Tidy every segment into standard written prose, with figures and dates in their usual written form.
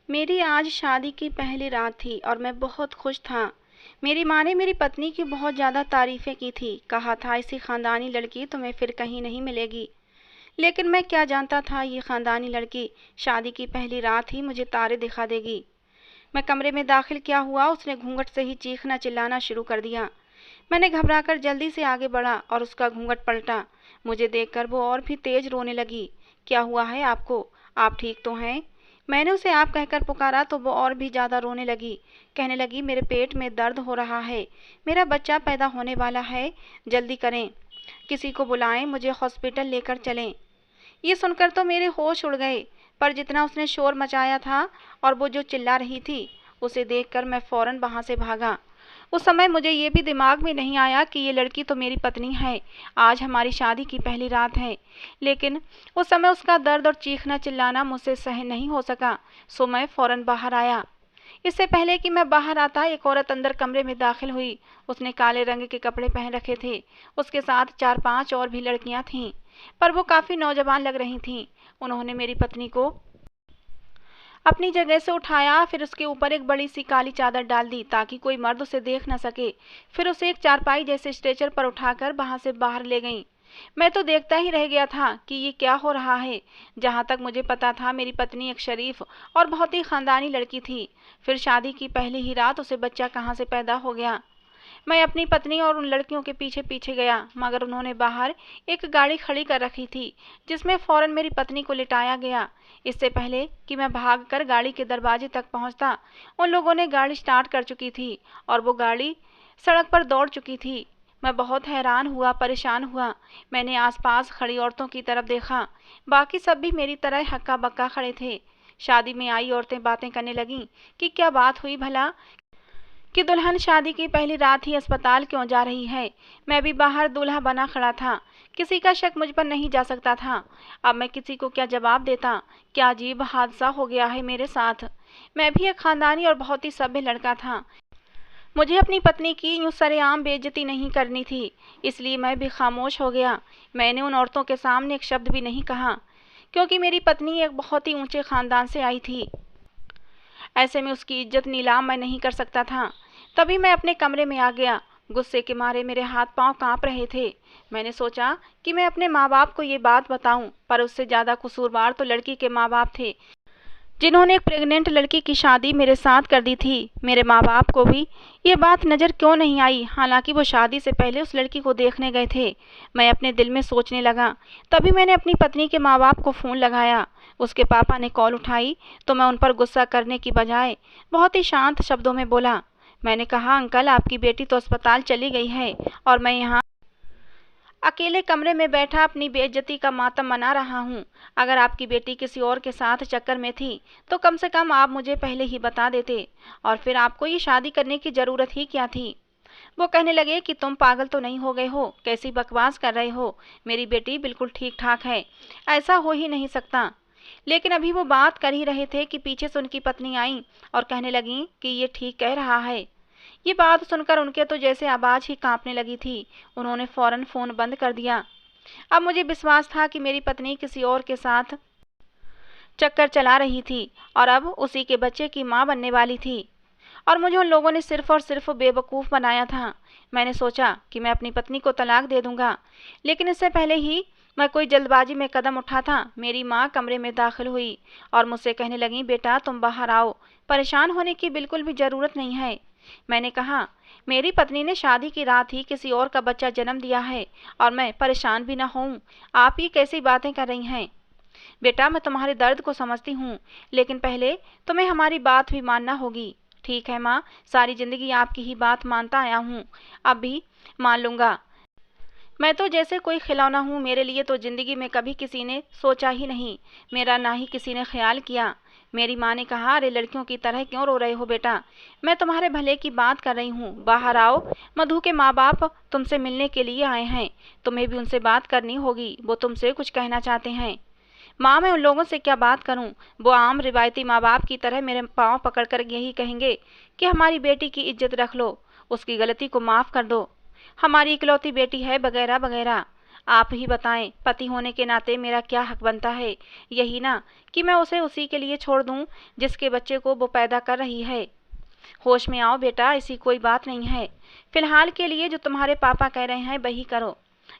मेरी आज शादी की पहली रात थी और मैं बहुत खुश था। मेरी माँ ने मेरी पत्नी की बहुत ज़्यादा तारीफ़ें की थी। कहा था ऐसी ख़ानदानी लड़की तुम्हें फिर कहीं नहीं मिलेगी। लेकिन मैं क्या जानता था ये ख़ानदानी लड़की शादी की पहली रात ही मुझे तारे दिखा देगी। मैं कमरे में दाखिल क्या हुआ, उसने घूंघट से ही चीखना चिल्लाना शुरू कर दिया। मैंने घबराकर जल्दी से आगे बढ़ा और उसका घूंघट पलटा। मुझे देखकर वो और भी तेज रोने लगी। क्या हुआ है आपको? आप ठीक तो हैं? मैंने उसे आप कहकर पुकारा तो वो और भी ज़्यादा रोने लगी। कहने लगी मेरे पेट में दर्द हो रहा है, मेरा बच्चा पैदा होने वाला है, जल्दी करें, किसी को बुलाएं, मुझे हॉस्पिटल लेकर चलें। ये सुनकर तो मेरे होश उड़ गए, पर जितना उसने शोर मचाया था और वो जो चिल्ला रही थी, उसे देखकर मैं फौरन वहाँ से भागा। उस समय मुझे ये भी दिमाग में नहीं आया कि ये लड़की तो मेरी पत्नी है, आज हमारी शादी की पहली रात है। लेकिन उस समय उसका दर्द और चीखना चिल्लाना मुझसे सहन नहीं हो सका, सो मैं फौरन बाहर आया। इससे पहले कि मैं बाहर आता, एक औरत अंदर कमरे में दाखिल हुई। उसने काले रंग के कपड़े पहन रखे थे। उसके साथ 4-5 और भी लड़कियां थीं, पर वो काफ़ी नौजवान लग रही थीं। उन्होंने मेरी पत्नी को अपनी जगह से उठाया, फिर उसके ऊपर एक बड़ी सी काली चादर डाल दी ताकि कोई मर्द उसे देख न सके। फिर उसे एक चारपाई जैसे स्ट्रेचर पर उठाकर वहां से बाहर ले गईं। मैं तो देखता ही रह गया था कि ये क्या हो रहा है। जहां तक मुझे पता था मेरी पत्नी एक शरीफ और बहुत ही खानदानी लड़की थी। फिर शादी की पहली ही रात उसे बच्चा कहाँ से पैदा हो गया। मैं अपनी पत्नी और उन लड़कियों के पीछे पीछे गया, मगर उन्होंने बाहर एक गाड़ी खड़ी कर रखी थी जिसमें फौरन मेरी पत्नी को लिटाया गया। इससे पहले कि मैं भागकर गाड़ी के दरवाजे तक पहुंचता, उन लोगों ने गाड़ी स्टार्ट कर चुकी थी और वो गाड़ी सड़क पर दौड़ चुकी थी। मैं बहुत हैरान हुआ, परेशान हुआ। मैंने आसपास खड़ी औरतों की तरफ देखा। बाकी सब भी मेरी तरह हक्का बक्का खड़े थे। शादी में आई औरतें बातें करने लगीं कि क्या बात हुई भला, कि दुल्हन शादी की पहली रात ही अस्पताल क्यों जा रही है। मैं भी बाहर दूल्हा बना खड़ा था। किसी का शक मुझ पर नहीं जा सकता था। अब मैं किसी को क्या जवाब देता। क्या अजीब हादसा हो गया है मेरे साथ। मैं भी एक खानदानी और बहुत ही सभ्य लड़का था। मुझे अपनी पत्नी की यूं सरेआम बेइज्जती नहीं करनी थी, इसलिए मैं भी खामोश हो गया। मैंने उन औरतों के सामने एक शब्द भी नहीं कहा, क्योंकि मेरी पत्नी एक बहुत ही ऊंचे खानदान से आई थी। ऐसे में उसकी इज्जत नीलाम मैं नहीं कर सकता था। तभी मैं अपने कमरे में आ गया। गुस्से के मारे मेरे हाथ पांव कांप रहे थे। मैंने सोचा कि मैं अपने माँ बाप को ये बात बताऊं, पर उससे ज़्यादा कसूरवार तो लड़की के माँ बाप थे, जिन्होंने एक प्रेग्नेंट लड़की की शादी मेरे साथ कर दी थी। मेरे माँ बाप को भी ये बात नज़र क्यों नहीं आई, हालांकि वो शादी से पहले उस लड़की को देखने गए थे। मैं अपने दिल में सोचने लगा। तभी मैंने अपनी पत्नी के माँ बाप को फ़ोन लगाया। उसके पापा ने कॉल उठाई तो मैं उन पर गुस्सा करने की बजाय बहुत ही शांत शब्दों में बोला। मैंने कहा, अंकल आपकी बेटी तो अस्पताल चली गई है और मैं यहाँ अकेले कमरे में बैठा अपनी बेइज्जती का मातम मना रहा हूँ। अगर आपकी बेटी किसी और के साथ चक्कर में थी तो कम से कम आप मुझे पहले ही बता देते, और फिर आपको ये शादी करने की ज़रूरत ही क्या थी। वो कहने लगे कि तुम पागल तो नहीं हो गए हो, कैसी बकवास कर रहे हो, मेरी बेटी बिल्कुल ठीक ठाक है, ऐसा हो ही नहीं सकता। लेकिन अभी वो बात कर ही रहे थे कि पीछे से उनकी पत्नी आई और कहने लगी कि ये ठीक कह रहा है। ये बात सुनकर उनके तो जैसे आवाज़ ही कांपने लगी थी। उन्होंने फौरन फ़ोन बंद कर दिया। अब मुझे विश्वास था कि मेरी पत्नी किसी और के साथ चक्कर चला रही थी और अब उसी के बच्चे की माँ बनने वाली थी, और मुझे उन लोगों ने सिर्फ और सिर्फ बेवकूफ़ बनाया था। मैंने सोचा कि मैं अपनी पत्नी को तलाक दे दूंगा, लेकिन इससे पहले ही मैं कोई जल्दबाजी में कदम उठाता, मेरी माँ कमरे में दाखिल हुई और मुझसे कहने लगी, बेटा तुम बाहर आओ, परेशान होने की बिल्कुल भी ज़रूरत नहीं है। मैंने कहा, मेरी पत्नी ने शादी की रात ही किसी और का बच्चा जन्म दिया है और मैं परेशान भी ना हूँ। आप ये कैसी बातें कर रही हैं। बेटा मैं तुम्हारे दर्द को समझती हूँ, लेकिन पहले तुम्हें हमारी बात भी मानना होगी। ठीक है माँ, सारी ज़िंदगी आपकी ही बात मानता आया हूँ, अब भी मान लूँगा। मैं तो जैसे कोई खिलौना हूँ, मेरे लिए तो ज़िंदगी में कभी किसी ने सोचा ही नहीं, मेरा ना ही किसी ने ख्याल किया। मेरी माँ ने कहा, अरे लड़कियों की तरह क्यों रो रहे हो बेटा, मैं तुम्हारे भले की बात कर रही हूँ, बाहर आओ, मधु के माँ बाप तुमसे मिलने के लिए आए हैं, तुम्हें भी उनसे बात करनी होगी, वो तुमसे कुछ कहना चाहते हैं। माँ मैं उन लोगों से क्या बात करूँ, वो आम रिवायती माँ बाप की तरह मेरे पाँव पकड़कर यही कहेंगे कि हमारी बेटी की इज्जत रख लो, उसकी गलती को माफ़ कर दो, हमारी इकलौती बेटी है, वगैरह वगैरह। आप ही बताएं, पति होने के नाते मेरा क्या हक बनता है? यही ना कि मैं उसे उसी के लिए छोड़ दूं जिसके बच्चे को वो पैदा कर रही है। होश में आओ बेटा, ऐसी कोई बात नहीं है। फिलहाल के लिए जो तुम्हारे पापा कह रहे हैं वही करो।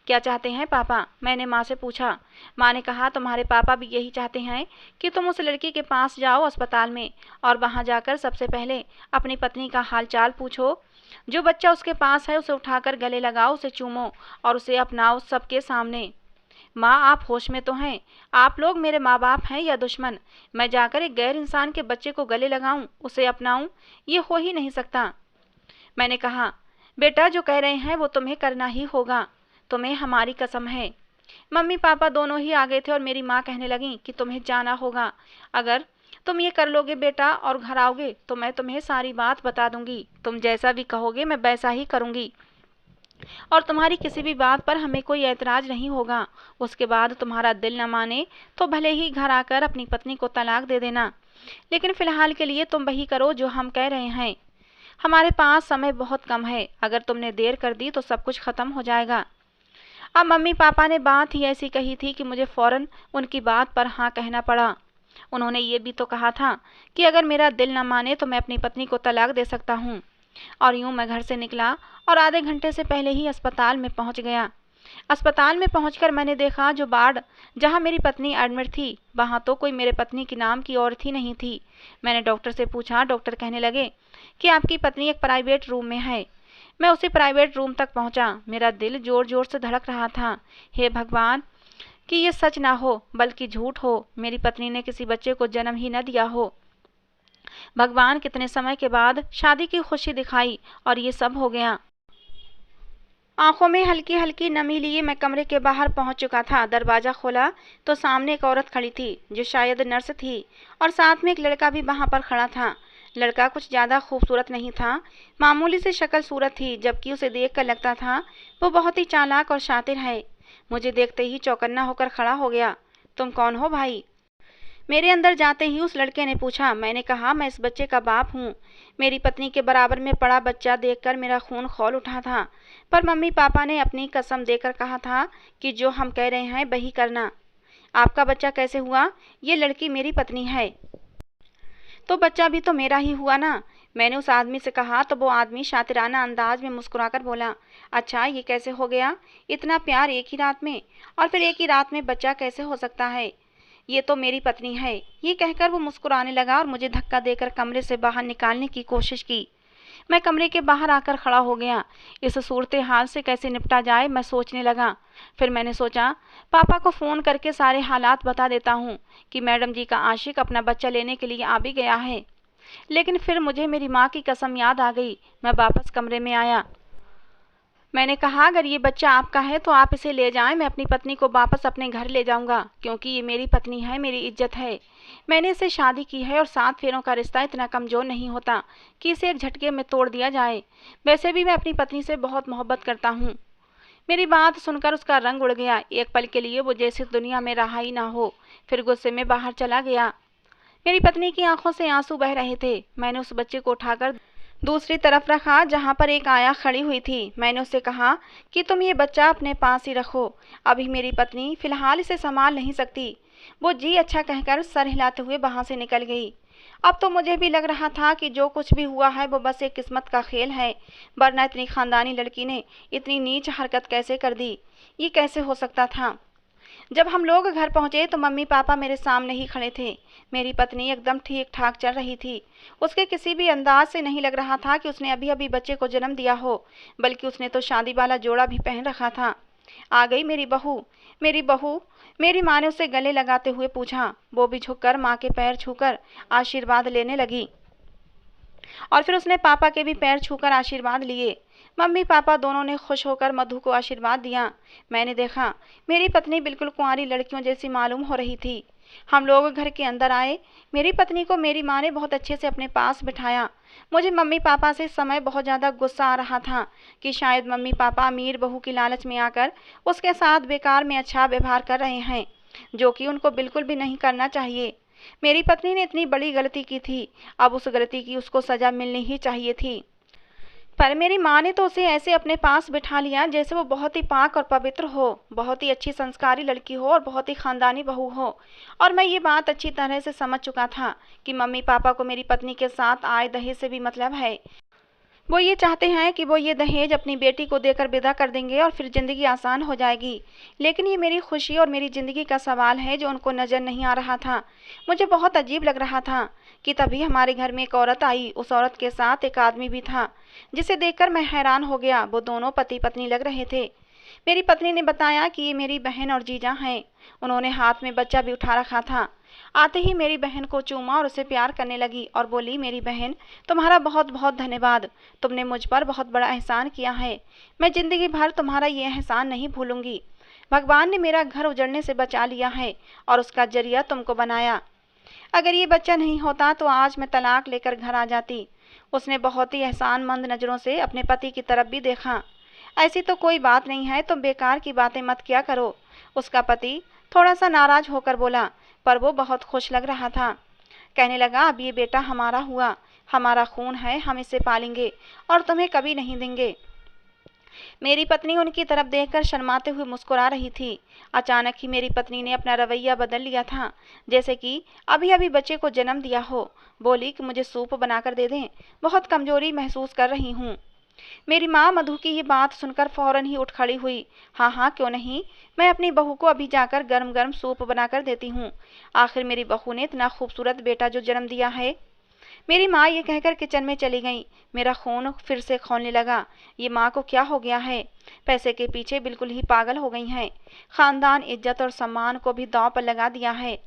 क्या चाहते हैं पापा? मैंने माँ से पूछा। माँ ने कहा तुम्हारे पापा भी यही चाहते हैं कि तुम उस लड़की के पास जाओ अस्पताल में, और वहाँ जाकर सबसे पहले अपनी पत्नी का हाल चाल पूछो। जो बच्चा उसके पास है उसे उठाकर गले लगाओ, उसे चूमो और उसे अपनाओ सबके सामने। माँ, आप होश में तो हैं? आप लोग मेरे माँ बाप हैं या दुश्मन? मैं जाकर एक गैर इंसान के बच्चे को गले लगाऊं, उसे अपनाऊं? ये हो ही नहीं सकता। मैंने कहा, बेटा जो कह रहे हैं वो तुम्हें करना ही होगा, तुम्हें हमारी कसम है। मम्मी पापा दोनों ही आ गए थे और मेरी माँ कहने लगी कि तुम्हें जाना होगा। अगर तुम ये कर लोगे बेटा और घर आओगे तो मैं तुम्हें सारी बात बता दूंगी। तुम जैसा भी कहोगे मैं वैसा ही करूंगी, और तुम्हारी किसी भी बात पर हमें कोई ऐतराज नहीं होगा। उसके बाद तुम्हारा दिल न माने तो भले ही घर आकर अपनी पत्नी को तलाक दे देना, लेकिन फिलहाल के लिए तुम वही करो जो हम कह रहे हैं। हमारे पास समय बहुत कम है, अगर तुमने देर कर दी तो सब कुछ खत्म हो जाएगा। अब मम्मी पापा ने बात ही ऐसी कही थी कि मुझे फौरन उनकी बात पर हाँ कहना पड़ा। उन्होंने ये भी तो कहा था कि अगर मेरा दिल न माने तो मैं अपनी पत्नी को तलाक दे सकता हूँ। और यूं मैं घर से निकला और आधे घंटे से पहले ही अस्पताल में पहुंच गया। अस्पताल में पहुंचकर मैंने देखा जो वार्ड जहां मेरी पत्नी एडमिट थी वहां तो कोई मेरे पत्नी के नाम की औरत ही नहीं थी। मैंने डॉक्टर से पूछा। डॉक्टर कहने लगे कि आपकी पत्नी एक प्राइवेट रूम में है। मैं उसी प्राइवेट रूम तक पहुंचा। मेरा दिल जोर जोर से धड़क रहा था। हे भगवान, कि ये सच ना हो बल्कि झूठ हो, मेरी पत्नी ने किसी बच्चे को जन्म ही न दिया हो। भगवान, कितने समय के बाद शादी की खुशी दिखाई और ये सब हो गया। आंखों में हल्की हल्की नमी लिए मैं कमरे के बाहर पहुंच चुका था। दरवाजा खोला तो सामने एक औरत खड़ी थी जो शायद नर्स थी, और साथ में एक लड़का भी वहां पर खड़ा था। लड़का कुछ ज्यादा खूबसूरत नहीं था, मामूली सी शक्ल सूरत थी, जबकि उसे देखकर लगता था वो बहुत ही चालाक और शातिर है। मुझे देखते ही चौकन्ना होकर खड़ा हो गया। तुम कौन हो भाई? मेरे अंदर जाते ही उस लड़के ने पूछा। मैंने कहा, मैं इस बच्चे का बाप हूँ। मेरी पत्नी के बराबर में पड़ा बच्चा देखकर मेरा खून खौल उठा था, पर मम्मी पापा ने अपनी कसम देकर कहा था कि जो हम कह रहे हैं वही करना। आपका बच्चा कैसे हुआ? ये लड़की मेरी पत्नी है। तो बच्चा भी तो मेरा ही हुआ ना। मैंने उस आदमी से कहा तो वो आदमी शातिराना अंदाज में मुस्कुराकर बोला, अच्छा ये कैसे हो गया? इतना प्यार एक ही रात में, और फिर एक ही रात में बच्चा कैसे हो सकता है? ये तो मेरी पत्नी है। ये कहकर वो मुस्कुराने लगा और मुझे धक्का देकर कमरे से बाहर निकालने की कोशिश की। मैं कमरे के बाहर आकर खड़ा हो गया। इस सूरत हाल से कैसे निपटा जाए मैं सोचने लगा। फिर मैंने सोचा पापा को फ़ोन करके सारे हालात बता देता हूँ कि मैडम जी का आशिक अपना बच्चा लेने के लिए आ भी गया है। लेकिन फिर मुझे मेरी माँ की कसम याद आ गई। मैं वापस कमरे में आया। मैंने कहा, अगर ये बच्चा आपका है तो आप इसे ले जाएं। मैं अपनी पत्नी को वापस अपने घर ले जाऊंगा, क्योंकि ये मेरी पत्नी है, मेरी इज्जत है। मैंने इसे शादी की है और 7 फेरों का रिश्ता इतना कमज़ोर नहीं होता कि इसे एक झटके में तोड़ दिया जाए। वैसे भी मैं अपनी पत्नी से बहुत मोहब्बत करता हूँ। मेरी बात सुनकर उसका रंग उड़ गया। एक पल के लिए वो जैसे दुनिया में रहा ही ना हो। फिर गुस्से में बाहर चला गया। मेरी पत्नी की आंखों से आंसू बह रहे थे। मैंने उस बच्चे को उठाकर दूसरी तरफ रखा जहां पर एक आया खड़ी हुई थी। मैंने उससे कहा कि तुम ये बच्चा अपने पास ही रखो, अभी मेरी पत्नी फिलहाल इसे संभाल नहीं सकती। वो जी अच्छा कहकर सर हिलाते हुए वहां से निकल गई। अब तो मुझे भी लग रहा था कि जो कुछ भी हुआ है वो बस एक किस्मत का खेल है, वरना इतनी खानदानी लड़की ने इतनी नीच हरकत कैसे कर दी? ये कैसे हो सकता था? जब हम लोग घर पहुंचे तो मम्मी पापा मेरे सामने ही खड़े थे। मेरी पत्नी एकदम ठीक ठाक चल रही थी। उसके किसी भी अंदाज से नहीं लग रहा था कि उसने अभी अभी बच्चे को जन्म दिया हो, बल्कि उसने तो शादी वाला जोड़ा भी पहन रखा था। आ गई मेरी बहू, मेरी बहू, मेरी माँ ने उसे गले लगाते हुए पूछा। वो भी झुककर माँ के पैर छूकर आशीर्वाद लेने लगी, और फिर उसने पापा के भी पैर छूकर आशीर्वाद लिए। मम्मी पापा दोनों ने खुश होकर मधु को आशीर्वाद दिया। मैंने देखा मेरी पत्नी बिल्कुल कुंवारी लड़कियों जैसी मालूम हो रही थी। हम लोग घर के अंदर आए। मेरी पत्नी को मेरी माँ ने बहुत अच्छे से अपने पास बिठाया। मुझे मम्मी पापा से इस समय बहुत ज़्यादा गुस्सा आ रहा था कि शायद मम्मी पापा अमीर बहू की लालच में आकर उसके साथ बेकार में अच्छा व्यवहार कर रहे हैं, जो कि उनको बिल्कुल भी नहीं करना चाहिए। मेरी पत्नी ने इतनी बड़ी गलती की थी, अब उस गलती की उसको सज़ा मिलनी ही चाहिए थी। पर मेरी माँ ने तो उसे ऐसे अपने पास बिठा लिया जैसे वो बहुत ही पाक और पवित्र हो, बहुत ही अच्छी संस्कारी लड़की हो और बहुत ही खानदानी बहू हो। और मैं ये बात अच्छी तरह से समझ चुका था कि मम्मी पापा को मेरी पत्नी के साथ आए दहेज से भी मतलब है। वो ये चाहते हैं कि वो ये दहेज अपनी बेटी को देकर विदा कर देंगे और फिर ज़िंदगी आसान हो जाएगी। लेकिन ये मेरी खुशी और मेरी ज़िंदगी का सवाल है जो उनको नज़र नहीं आ रहा था। मुझे बहुत अजीब लग रहा था कि तभी हमारे घर में एक औरत आई। उस औरत के साथ एक आदमी भी था जिसे देखकर मैं हैरान हो गया। वो दोनों पति पत्नी लग रहे थे। मेरी पत्नी ने बताया कि ये मेरी बहन और जीजा हैं। उन्होंने हाथ में बच्चा भी उठा रखा था। आते ही मेरी बहन को चूमा और उसे प्यार करने लगी और बोली, मेरी बहन, तुम्हारा बहुत बहुत धन्यवाद। तुमने मुझ पर बहुत बड़ा एहसान किया है। मैं जिंदगी भर तुम्हारा ये एहसान नहीं भूलूंगी। भगवान ने मेरा घर उजड़ने से बचा लिया है और उसका जरिया तुमको बनाया। अगर ये बच्चा नहीं होता तो आज मैं तलाक लेकर घर आ जाती। उसने बहुत ही एहसानमंद नज़रों से अपने पति की तरफ भी देखा। ऐसी तो कोई बात नहीं है, तुम बेकार की बातें मत किया करो। उसका पति थोड़ा सा नाराज होकर बोला, पर वो बहुत खुश लग रहा था। कहने लगा, अब ये बेटा हमारा हुआ, हमारा खून है, हम इसे पालेंगे और तुम्हें कभी नहीं देंगे। मेरी पत्नी उनकी तरफ देखकर शर्माते हुए मुस्कुरा रही थी। अचानक ही मेरी पत्नी ने अपना रवैया बदल लिया था, जैसे कि अभी अभी बच्चे को जन्म दिया हो। बोली कि मुझे सूप बनाकर दे दें, बहुत कमजोरी महसूस कर रही हूँ। मेरी माँ मधु की ये बात सुनकर फौरन ही उठ खड़ी हुई। हाँ हाँ, क्यों नहीं, मैं अपनी बहू को अभी जाकर गर्म गर्म सूप बनाकर देती हूँ। आखिर मेरी बहू ने इतना खूबसूरत बेटा जो जन्म दिया है। मेरी माँ ये कहकर किचन में चली गई। मेरा खून फिर से खौलने लगा। ये माँ को क्या हो गया है, पैसे के पीछे बिल्कुल ही पागल हो गई हैं। खानदान, इज्जत और सम्मान को भी दांव पर लगा दिया है।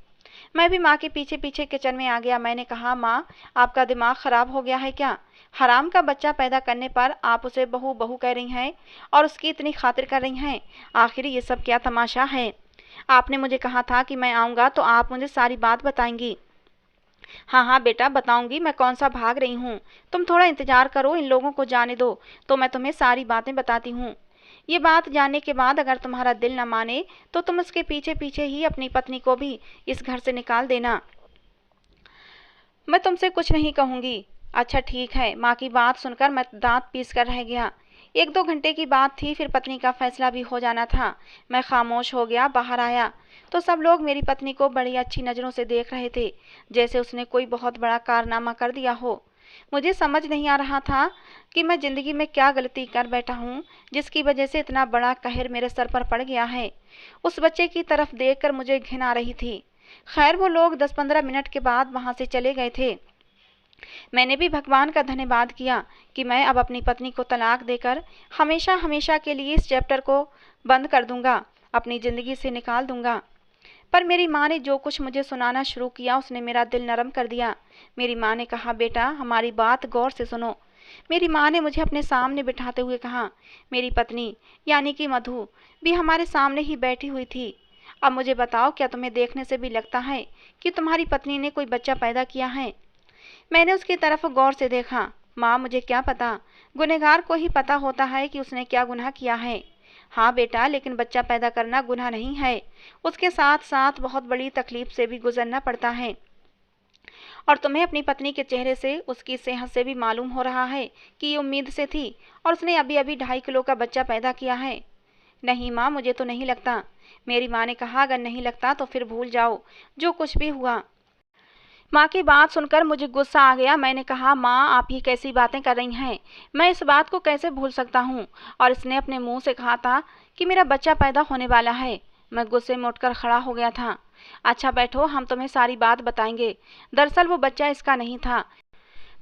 मैं भी माँ के पीछे पीछे किचन में आ गया। मैंने कहा, माँ, आपका दिमाग खराब हो गया है क्या? हराम का बच्चा पैदा करने पर आप उसे बहू बहू कह रही हैं और उसकी इतनी खातिर कर रही हैं। आखिर ये सब क्या तमाशा है? आपने मुझे कहा था कि मैं आऊँगा तो आप मुझे सारी बात बताएंगी। हाँ हाँ बेटा, बताऊंगी, मैं कौन सा भाग रही हूँ। तुम थोड़ा इंतजार करो, इन लोगों को जाने दो तो मैं तुम्हें सारी बातें बताती हूँ। ये बात जानने के बाद अगर तुम्हारा दिल न माने तो तुम उसके पीछे पीछे ही अपनी पत्नी को भी इस घर से निकाल देना। मैं तुमसे कुछ नहीं कहूँगी। अच्छा ठीक है। माँ की बात सुनकर मैं दांत पीस कर रह गया। 1-2 घंटे की बात थी, फिर पत्नी का फैसला भी हो जाना था। मैं खामोश हो गया। बाहर आया तो सब लोग मेरी पत्नी को बड़ी अच्छी नज़रों से देख रहे थे, जैसे उसने कोई बहुत बड़ा कारनामा कर दिया हो। मुझे समझ नहीं आ रहा था कि मैं ज़िंदगी में क्या गलती कर बैठा हूँ जिसकी वजह से इतना बड़ा कहर मेरे सर पर पड़ गया है। उस बच्चे की तरफ देखकर मुझे घिन आ रही थी। खैर, वो लोग 10-15 मिनट के बाद वहाँ से चले गए थे। मैंने भी भगवान का धन्यवाद किया कि मैं अब अपनी पत्नी को तलाक देकर हमेशा हमेशा के लिए इस चैप्टर को बंद कर दूंगा, अपनी ज़िंदगी से निकाल दूंगा। पर मेरी माँ ने जो कुछ मुझे सुनाना शुरू किया उसने मेरा दिल नरम कर दिया। मेरी माँ ने कहा, बेटा, हमारी बात गौर से सुनो। मेरी माँ ने मुझे अपने सामने बिठाते हुए कहा। मेरी पत्नी यानी कि मधु भी हमारे सामने ही बैठी हुई थी। अब मुझे बताओ, क्या तुम्हें देखने से भी लगता है कि तुम्हारी पत्नी ने कोई बच्चा पैदा किया है? मैंने उसकी तरफ गौर से देखा। माँ, मुझे क्या पता, गुनहगार को ही पता होता है कि उसने क्या गुनाह किया है। हाँ बेटा, लेकिन बच्चा पैदा करना गुनाह नहीं है। उसके साथ साथ बहुत बड़ी तकलीफ से भी गुजरना पड़ता है। और तुम्हें अपनी पत्नी के चेहरे से, उसकी सेहत से भी मालूम हो रहा है कि ये उम्मीद से थी और उसने अभी अभी 2.5 किलो का बच्चा पैदा किया है। नहीं माँ, मुझे तो नहीं लगता। मेरी माँ ने कहा, अगर नहीं लगता तो फिर भूल जाओ जो कुछ भी हुआ। माँ की बात सुनकर मुझे गुस्सा आ गया। मैंने कहा, माँ, आप ये कैसी बातें कर रही हैं? मैं इस बात को कैसे भूल सकता हूँ? और इसने अपने मुंह से कहा था कि मेरा बच्चा पैदा होने वाला है। मैं गुस्से में उठकर खड़ा हो गया था। अच्छा बैठो, हम तुम्हें सारी बात बताएंगे। दरअसल वो बच्चा इसका नहीं था।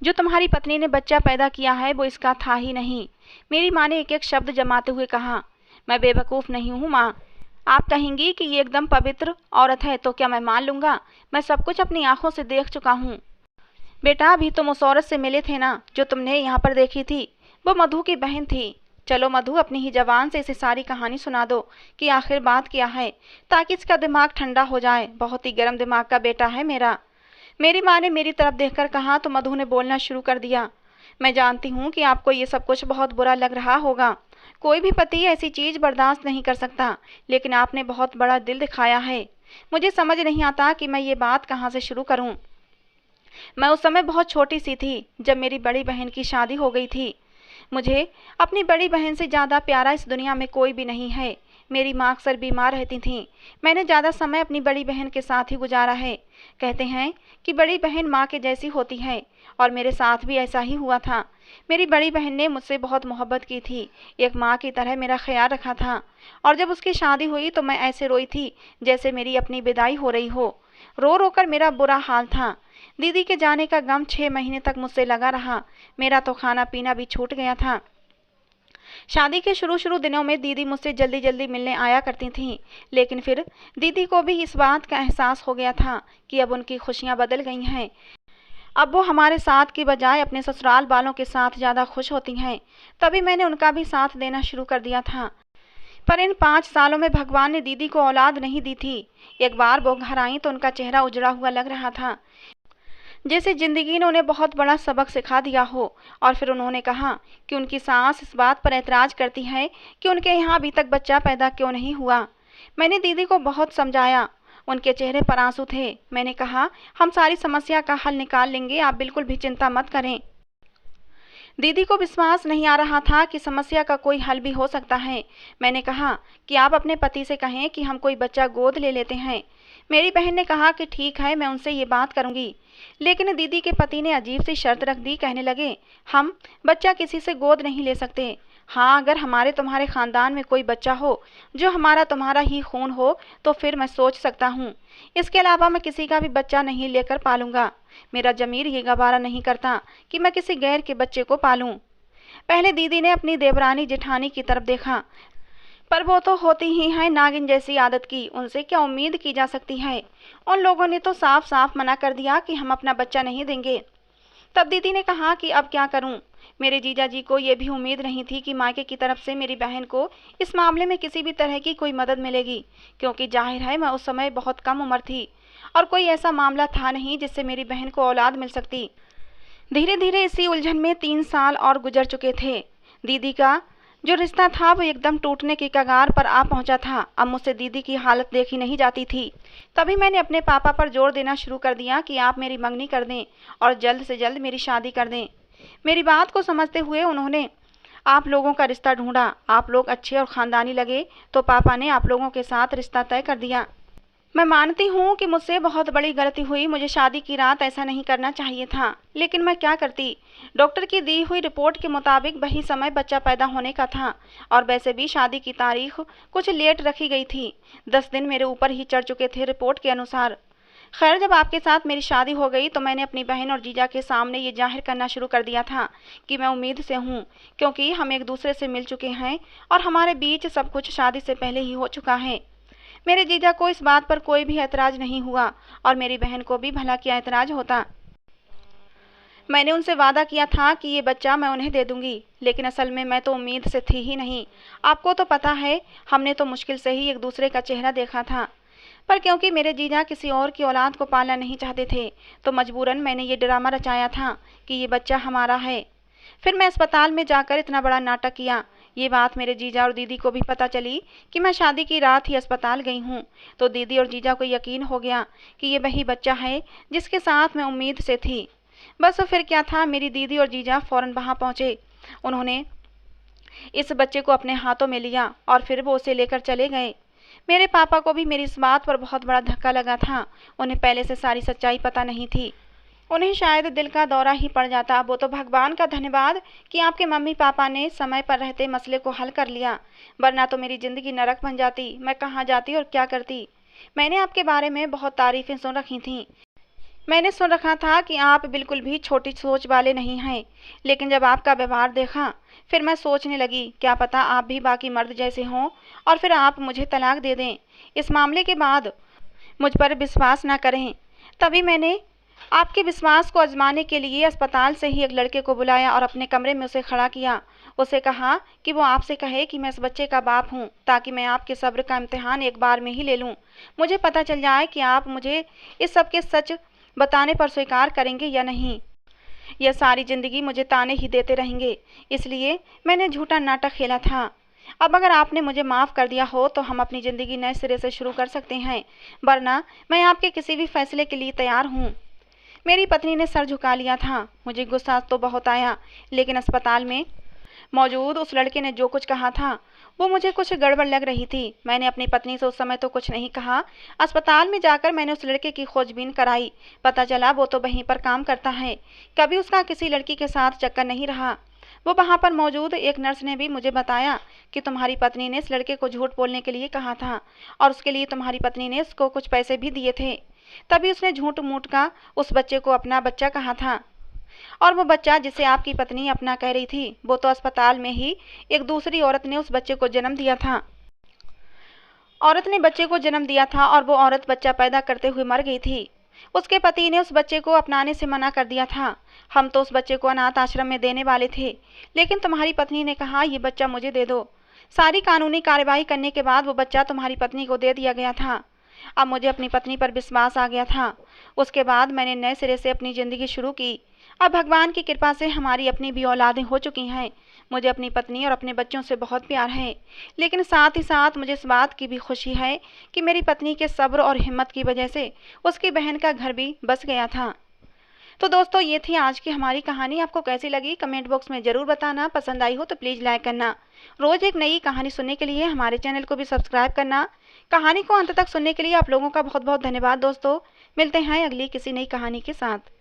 जो तुम्हारी पत्नी ने बच्चा पैदा किया है वो इसका था ही नहीं। मेरी माँ ने एक एक शब्द जमाते हुए कहा। मैं बेवकूफ़ नहीं हूँ माँ। आप कहेंगी कि ये एकदम पवित्र औरत है तो क्या मैं मान लूँगा? मैं सब कुछ अपनी आंखों से देख चुका हूँ। बेटा, अभी तुम उस औरत से मिले थे ना जो तुमने यहाँ पर देखी थी? वो मधु की बहन थी। चलो मधु, अपनी ही जबान से इसे सारी कहानी सुना दो कि आखिर बात क्या है, ताकि इसका दिमाग ठंडा हो जाए। बहुत ही गर्म दिमाग का बेटा है मेरा। मेरी माँ ने मेरी तरफ देखकर कहा तो मधु ने बोलना शुरू कर दिया। मैं जानती हूँ कि आपको ये सब कुछ बहुत बुरा लग रहा होगा। कोई भी पति ऐसी चीज़ बर्दाश्त नहीं कर सकता, लेकिन आपने बहुत बड़ा दिल दिखाया है। मुझे समझ नहीं आता कि मैं ये बात कहाँ से शुरू करूँ। मैं उस समय बहुत छोटी सी थी जब मेरी बड़ी बहन की शादी हो गई थी। मुझे अपनी बड़ी बहन से ज़्यादा प्यारा इस दुनिया में कोई भी नहीं है। मेरी माँ अक्सर बीमार रहती थीं। मैंने ज़्यादा समय अपनी बड़ी बहन के साथ ही गुजारा है। कहते हैं कि बड़ी बहन माँ के जैसी होती है और मेरे साथ भी ऐसा ही हुआ था। मेरी बड़ी बहन ने मुझसे बहुत मोहब्बत की थी, एक माँ की तरह मेरा ख्याल रखा था और जब उसकी शादी हुई तो मैं ऐसे रोई थी जैसे मेरी अपनी विदाई हो रही हो। रो रो कर मेरा बुरा हाल था। दीदी के जाने का गम 6 महीने तक मुझसे लगा रहा। मेरा तो खाना पीना भी छूट गया था। शादी के शुरू शुरू दिनों में दीदी मुझसे जल्दी जल्दी मिलने आया करती थीं, लेकिन फिर दीदी को भी इस बात का एहसास हो गया था कि अब उनकी खुशियाँ बदल गई हैं। अब वो हमारे साथ की बजाय अपने ससुराल वालों के साथ ज़्यादा खुश होती हैं। तभी मैंने उनका भी साथ देना शुरू कर दिया था। पर इन 5 सालों में भगवान ने दीदी को औलाद नहीं दी थी। एक बार वो घर आई तो उनका चेहरा उजड़ा हुआ लग रहा था, जैसे जिंदगी ने उन्हें बहुत बड़ा सबक सिखा दिया हो। और फिर उन्होंने कहा कि उनकी सास इस बात पर ऐतराज़ करती है कि उनके यहाँ अभी तक बच्चा पैदा क्यों नहीं हुआ। मैंने दीदी को बहुत समझाया। उनके चेहरे पर आंसू थे। मैंने कहा, हम सारी समस्या का हल निकाल लेंगे, आप बिल्कुल भी चिंता मत करें। दीदी को विश्वास नहीं आ रहा था कि समस्या का कोई हल भी हो सकता है। मैंने कहा कि आप अपने पति से कहें कि हम कोई बच्चा गोद ले लेते हैं। मेरी बहन ने कहा कि ठीक है, मैं उनसे ये बात करूंगी। लेकिन दीदी के पति ने अजीब सी शर्त रख दी। कहने लगे, हम बच्चा किसी से गोद नहीं ले सकते। हाँ, अगर हमारे तुम्हारे ख़ानदान में कोई बच्चा हो जो हमारा तुम्हारा ही खून हो तो फिर मैं सोच सकता हूँ। इसके अलावा मैं किसी का भी बच्चा नहीं लेकर पालूंगा। मेरा ज़मीर ये गवारा नहीं करता कि मैं किसी गैर के बच्चे को पालूं। पहले दीदी ने अपनी देवरानी जेठानी की तरफ देखा, पर वो तो होती ही हैं नागिन जैसी आदत की, उनसे क्या उम्मीद की जा सकती है। उन लोगों ने तो साफ साफ मना कर दिया कि हम अपना बच्चा नहीं देंगे। तब दीदी ने कहा कि अब क्या करूं। मेरे जीजा जी को ये भी उम्मीद नहीं थी कि मायके की तरफ से मेरी बहन को इस मामले में किसी भी तरह की कोई मदद मिलेगी, क्योंकि जाहिर है मैं उस समय बहुत कम उम्र थी और कोई ऐसा मामला था नहीं जिससे मेरी बहन को औलाद मिल सकती। धीरे धीरे इसी उलझन में 3 साल और गुजर चुके थे। दीदी का जो रिश्ता था वो एकदम टूटने की कगार पर आ पहुंचा था। अब मुझसे दीदी की हालत देखी नहीं जाती थी। तभी मैंने अपने पापा पर जोर देना शुरू कर दिया कि आप मेरी मंगनी कर दें और जल्द से जल्द मेरी शादी कर दें। मेरी बात को समझते हुए उन्होंने आप लोगों का रिश्ता ढूंढा। आप लोग अच्छे और ख़ानदानी लगे तो पापा ने आप लोगों के साथ रिश्ता तय कर दिया। मैं मानती हूँ कि मुझसे बहुत बड़ी गलती हुई। मुझे शादी की रात ऐसा नहीं करना चाहिए था, लेकिन मैं क्या करती। डॉक्टर की दी हुई रिपोर्ट के मुताबिक वही समय बच्चा पैदा होने का था और वैसे भी शादी की तारीख कुछ लेट रखी गई थी। 10 दिन मेरे ऊपर ही चढ़ चुके थे रिपोर्ट के अनुसार। खैर, जब आपके साथ मेरी शादी हो गई तो मैंने अपनी बहन और जीजा के सामने ये जाहिर करना शुरू कर दिया था कि मैं उम्मीद से हूँ, क्योंकि हम एक दूसरे से मिल चुके हैं और हमारे बीच सब कुछ शादी से पहले ही हो चुका है। मेरे जीजा को इस बात पर कोई भी ऐतराज़ नहीं हुआ और मेरी बहन को भी भला क्या ऐतराज़ होता। मैंने उनसे वादा किया था कि ये बच्चा मैं उन्हें दे दूंगी, लेकिन असल में मैं तो उम्मीद से थी ही नहीं। आपको तो पता है, हमने तो मुश्किल से ही एक दूसरे का चेहरा देखा था। पर क्योंकि मेरे जीजा किसी और की औलाद को पालना नहीं चाहते थे तो मजबूरन मैंने ये ड्रामा रचाया था कि ये बच्चा हमारा है। फिर मैं अस्पताल में जाकर इतना बड़ा नाटक किया। ये बात मेरे जीजा और दीदी को भी पता चली कि मैं शादी की रात ही अस्पताल गई हूँ, तो दीदी और जीजा को यकीन हो गया कि ये वही बच्चा है जिसके साथ मैं उम्मीद से थी। बस फिर क्या था, मेरी दीदी और जीजा फौरन वहाँ पहुँचे। उन्होंने इस बच्चे को अपने हाथों में लिया और फिर वो उसे लेकर चले गए। मेरे पापा को भी मेरी इस बात पर बहुत बड़ा धक्का लगा था। उन्हें पहले से सारी सच्चाई पता नहीं थी। उन्हें शायद दिल का दौरा ही पड़ जाता। वो तो भगवान का धन्यवाद कि आपके मम्मी पापा ने समय पर रहते मसले को हल कर लिया, वरना तो मेरी ज़िंदगी नरक बन जाती। मैं कहाँ जाती और क्या करती। मैंने आपके बारे में बहुत तारीफ़ें सुन रखी थीं। मैंने सुन रखा था कि आप बिल्कुल भी छोटी सोच वाले नहीं हैं, लेकिन जब आपका व्यवहार देखा फिर मैं सोचने लगी, क्या पता आप भी बाकी मर्द जैसे हों और फिर आप मुझे तलाक दे दें। इस मामले के बाद मुझ पर विश्वास ना करें। तभी मैंने आपके विश्वास को आजमाने के लिए अस्पताल से ही एक लड़के को बुलाया और अपने कमरे में उसे खड़ा किया। उसे कहा कि वो आपसे कहे कि मैं इस बच्चे का बाप हूँ, ताकि मैं आपके सब्र का इम्तिहान एक बार में ही ले लूँ। मुझे पता चल जाए कि आप मुझे इस सब के सच बताने पर स्वीकार करेंगे या नहीं। यह सारी ज़िंदगी मुझे ताने ही देते रहेंगे, इसलिए मैंने झूठा नाटक खेला था। अब अगर आपने मुझे माफ़ कर दिया हो तो हम अपनी ज़िंदगी नए सिरे से शुरू कर सकते हैं, वरना मैं आपके किसी भी फैसले के लिए तैयार हूँ। मेरी पत्नी ने सर झुका लिया था। मुझे गुस्सा तो बहुत आया, लेकिन अस्पताल में मौजूद उस लड़के ने जो कुछ कहा था वो मुझे कुछ गड़बड़ लग रही थी। मैंने अपनी पत्नी से उस समय तो कुछ नहीं कहा। अस्पताल में जाकर मैंने उस लड़के की खोजबीन कराई। पता चला वो तो वहीं पर काम करता है, कभी उसका किसी लड़की के साथ चक्कर नहीं रहा। वो वहाँ पर मौजूद एक नर्स ने भी मुझे बताया कि तुम्हारी पत्नी ने इस लड़के को झूठ बोलने के लिए कहा था और उसके लिए तुम्हारी पत्नी ने उसको कुछ पैसे भी दिए थे। तभी उसने झूठ मूठ का उस बच्चे को अपना बच्चा कहा था। और वो बच्चा जिसे आपकी पत्नी अपना कह रही थी, वो तो अस्पताल में ही एक दूसरी औरत ने उस बच्चे को जन्म दिया था। औरत ने बच्चे को जन्म दिया था और वो औरत बच्चा पैदा करते हुए मर गई थी। उसके पति ने उस बच्चे को अपनाने से मना कर दिया था। हम तो उस बच्चे को अनाथ आश्रम में देने वाले थे, लेकिन तुम्हारी पत्नी ने कहा ये बच्चा मुझे दे दो। सारी कानूनी कार्यवाही करने के बाद वो बच्चा तुम्हारी पत्नी को दे दिया गया था। अब मुझे अपनी पत्नी पर विश्वास आ गया था। उसके बाद मैंने नए सिरे से अपनी ज़िंदगी शुरू की। अब भगवान की कृपा से हमारी अपनी भी औलादें हो चुकी हैं। मुझे अपनी पत्नी और अपने बच्चों से बहुत प्यार है, लेकिन साथ ही साथ मुझे इस बात की भी खुशी है कि मेरी पत्नी के सब्र और हिम्मत की वजह से उसकी बहन का घर भी बस गया था। तो दोस्तों, ये थी आज की हमारी कहानी। आपको कैसी लगी कमेंट बॉक्स में ज़रूर बताना। पसंद आई हो तो प्लीज़ लाइक करना। रोज़ एक नई कहानी सुनने के लिए हमारे चैनल को भी सब्सक्राइब करना। कहानी को अंत तक सुनने के लिए आप लोगों का बहुत बहुत धन्यवाद दोस्तों। मिलते हैं अगली किसी नई कहानी के साथ।